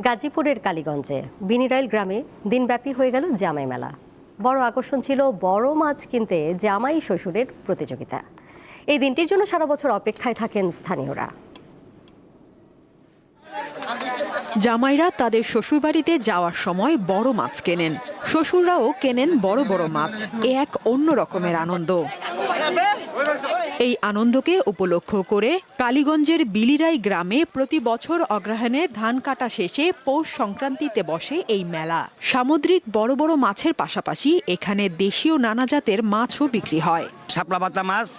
গাজীপুরের কালীগঞ্জে বিনিরাইল গ্রামে দিনব্যাপী হয়ে গেল জামাই মেলা। বড় আকর্ষণ ছিল বড় মাছ কিনতে জামাই শ্বশুরের প্রতিযোগিতা। এই দিনটির জন্য সারা বছর অপেক্ষায় থাকেন স্থানীয়রা। জামাইরা তাদের শ্বশুরবাড়িতে যাওয়ার সময় বড় মাছ কেনেন, শ্বশুররাও কেনেন বড় বড় মাছ। এ এক অন্য রকমের আনন্দ। এই আনন্দকে উপলক্ষ করে কালীগঞ্জের বিলিরাই গ্রামে প্রতি বছর অগ্রহায়ণে ধান কাটা শেষে পৌষ সংক্রান্তিতে বসে এই মেলা। সামুদ্রিক বড় বড় মাছের পাশাপাশি এখানে দেশীয় নানা জাতের মাছও বিক্রি হয়। শাপলা পাতা মাছ,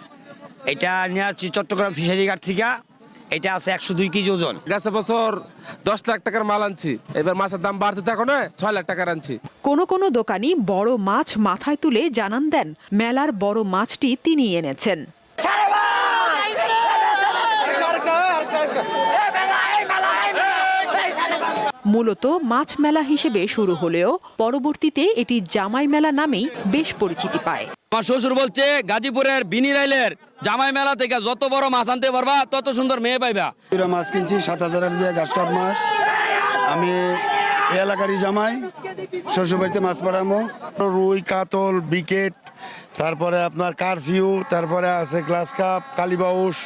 এটা নিয়ে আসছি চট্টগ্রাম ফিশারি ঘাট থেকে। এটা আছে 102 কেজি ওজন। গেছে বছর 10 লাখ টাকার মাল আনছি, এবার মাছের দাম বাড়তে থাকো না, 6 লাখ টাকার আনছি। কোনো দোকানি বড় মাছ মাথায় তুলে জানান দেন মেলার বড় মাছটি তিনি এনেছেন। মূলত মাছ মেলা হিসেবে শুরু হলেও পরবর্তীতে এটি জামাই মেলা নামেই বেশ পরিচিতি পায়। আমার শ্বশুর বলছে গাজীপুরের বিনিরাইলের জামাই মেলা থেকে যত বড় মাছ আনতে পারবা তত সুন্দর মেয়ে পাইবা। মাছ কিনছি 7,000 দিয়ে ঘাস কাপ মাছ। আমি এই এলাকারই জামাই, শ্বশুরবাড়িতে মাছ পাঠাবো। রুই, কাতল, বিকেট, তারপরে আপনার কারফিউ, তারপরে আছে গ্লাস কাপ, কালীবাউস।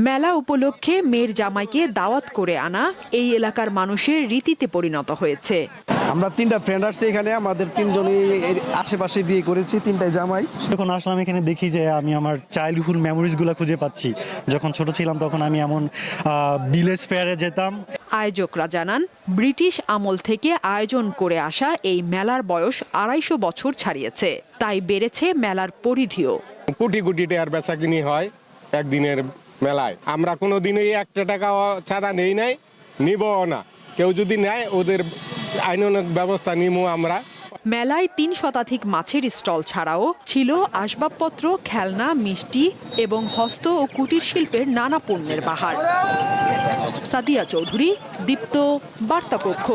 মেলা উপলক্ষে মেয়ের জামাইকে দাওয়াত করে আনা এই এলাকার মানুষের রীতিতে পরিণত হয়েছে। আমরা 3টা ফ্রেন্ড আসছি এখানে, আমাদের 3জনই আশেপাশে বিয়ে করেছি, 3টাই জামাই। যখন আসলাম এখানে দেখি যে আমি আমার চাইল্ডহুড মেমোরিজগুলো খুঁজে পাচ্ছি। যখন ছোট ছিলাম তখন আমি এমন ভিলেজ ফেয়ারে যেতাম। আয়োজকরা জানান, ব্রিটিশ আমল থেকে আয়োজন করে আসা এই মেলার বয়স 250 বছর ছাড়িয়েছে, তাই বেড়েছে মেলার পরিধিও। কোটি কোটি টাকার বেচা কিনি হয় একদিনের মেলায়। আমরা কোনোদিনই 1 টাকা চাঁদা নেই নাই, নিবও না। কেউ যদি নেয় ওদের আইনানুগ ব্যবস্থা নিমু আমরা। মেলায় 3 শতাধিক মাছের স্টল ছাড়াও ছিল আসবাবপত্র, খেলনা, মিষ্টি এবং হস্ত ও কুটির শিল্পের নানা পণ্যের বাহার। সাদিয়া চৌধুরী, দীপ্ত, বার্তা কক্ষ।